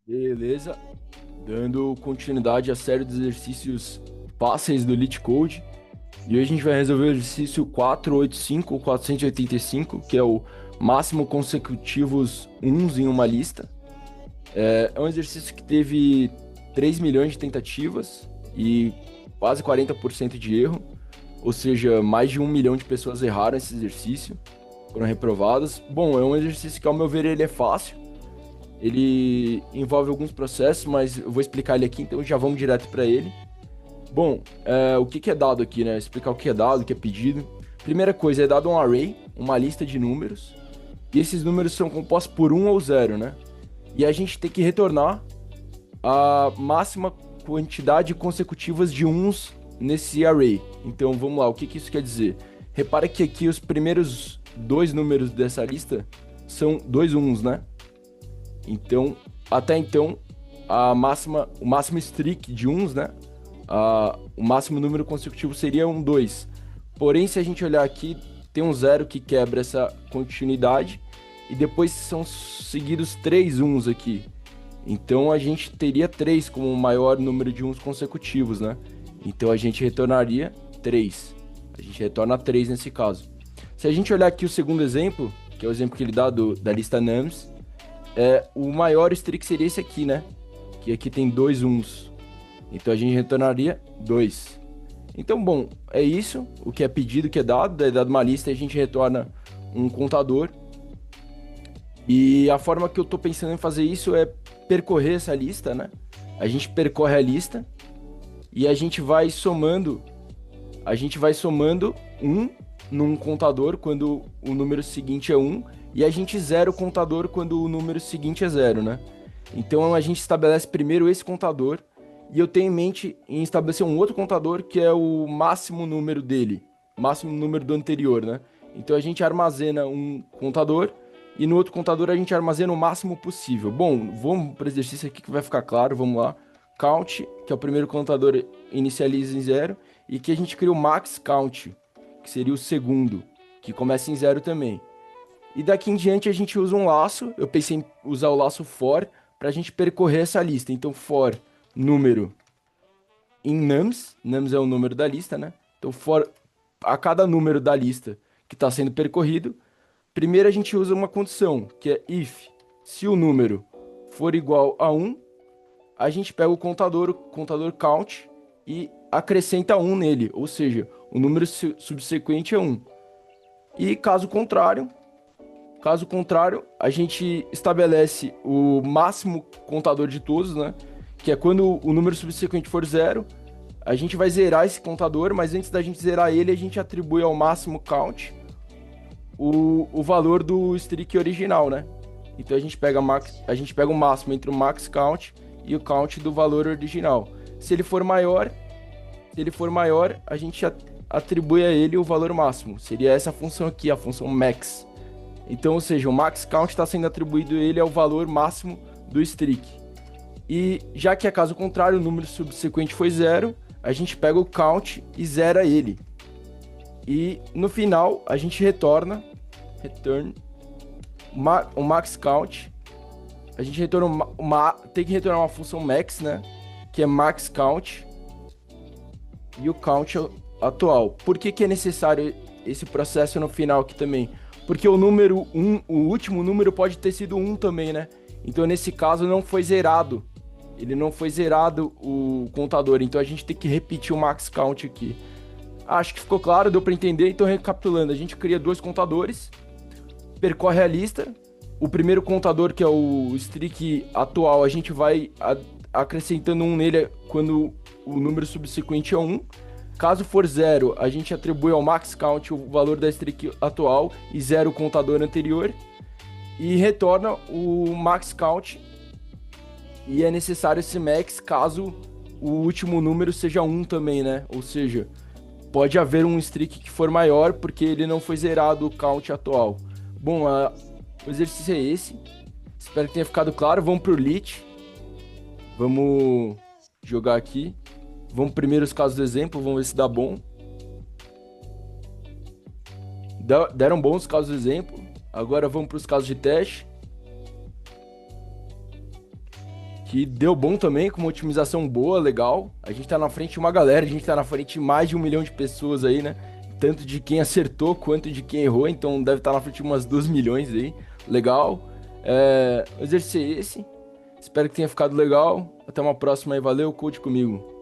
Beleza, dando continuidade à série de exercícios fáceis do Elite Code. E hoje a gente vai resolver o exercício 485 ou 485, que é o máximo consecutivos uns em uma lista. É um exercício que teve 3 milhões de tentativas e quase 40% de erro, ou seja, mais de 1 milhão de pessoas erraram esse exercício, foram reprovadas. Bom, é um exercício que, ao meu ver, ele é fácil. Ele envolve alguns processos, mas eu vou explicar ele aqui, então já vamos direto para ele. Bom, o que que é dado aqui, né? Explicar o que é dado, o que é pedido. Primeira coisa, é dado um array, uma lista de números, e esses números são compostos por um ou zero, né? E a gente tem que retornar a máxima quantidade consecutivas de uns nesse array. Então vamos lá, o que que isso quer dizer? Repara que aqui os primeiros dois números dessa lista são dois uns, né? Então, até então, o máximo streak de uns, né? O máximo número consecutivo seria um 2. Porém, se a gente olhar aqui, tem um zero que quebra essa continuidade e depois são seguidos três uns aqui. Então a gente teria 3 como o maior número de uns consecutivos, né? Então a gente retornaria 3. A gente retorna 3 nesse caso. Se a gente olhar aqui o segundo exemplo, que é o exemplo que ele dá da lista nums, o maior streak seria esse aqui, né? Que aqui tem dois uns. Então a gente retornaria 2. Então, bom, é isso. O que é pedido, o que é dado uma lista e a gente retorna um contador. E a forma que eu tô pensando em fazer isso é percorrer essa lista, né? A gente percorre a lista e a gente vai somando um num contador quando o número seguinte é um e a gente zera o contador quando o número seguinte é zero, né? Então a gente estabelece primeiro esse contador e eu tenho em mente em estabelecer um outro contador que é o máximo número dele, máximo número do anterior, né? Então a gente armazena um contador e no outro contador a gente armazena o máximo possível. Bom, vamos para o exercício aqui que vai ficar claro, vamos lá. Count, que é o primeiro contador, inicializa em zero e que a gente cria o max count, que seria o segundo, que começa em zero também. E daqui em diante a gente usa um laço, eu pensei em usar o laço for para a gente percorrer essa lista. Então for número em nums é o número da lista, né? Então for a cada número da lista que está sendo percorrido, primeiro a gente usa uma condição, que é if, se o número for igual a 1, a gente pega o contador count, e acrescenta 1 nele, ou seja, o número subsequente é 1. E caso contrário, a gente estabelece o máximo contador de todos, né? Que é quando o número subsequente for 0, a gente vai zerar esse contador, mas antes da gente zerar ele, a gente atribui ao máximo count o valor do streak original, né? Então a gente pega o máximo entre o max count e o count do valor original. Se ele for maior, a gente atribui a ele o valor máximo. Seria essa função aqui, a função max. Então, ou seja, o max count está sendo atribuído a ele ao valor máximo do streak. E já que é caso contrário, o número subsequente foi zero, a gente pega o count e zera ele. E no final a gente return o max count. A gente retorna tem que retornar uma função max, né? Que é max count e o count atual. Por que que é necessário esse processo no final aqui também? Porque o número 1, o último número pode ter sido 1 também, né? Então nesse caso não foi zerado. Ele não foi zerado o contador, então a gente tem que repetir o max count aqui. Acho que ficou claro, deu para entender. Então recapitulando, a gente cria dois contadores, percorre a lista. O primeiro contador, que é o streak atual, a gente vai acrescentando um nele quando o número subsequente é 1. Caso for 0, a gente atribui ao max count o valor da streak atual e zera o contador anterior. E retorna o max count. E é necessário esse max caso o último número seja 1 também, né? Ou seja, pode haver um streak que for maior porque ele não foi zerado o count atual. Bom, o exercício é esse. Espero que tenha ficado claro. Vamos pro lit. Vamos jogar aqui. Vamos primeiro os casos do exemplo. Vamos ver se dá bom. Deram bons os casos do exemplo. Agora vamos para os casos de teste. que deu bom também, com uma otimização boa, legal. A gente tá na frente de uma galera, a gente tá na frente de mais de 1 milhão de pessoas aí, né? Tanto de quem acertou quanto de quem errou, então deve estar na frente de umas 2 milhões aí. Legal. O exercício é esse. Espero que tenha ficado legal. Até uma próxima aí. Valeu, conte comigo.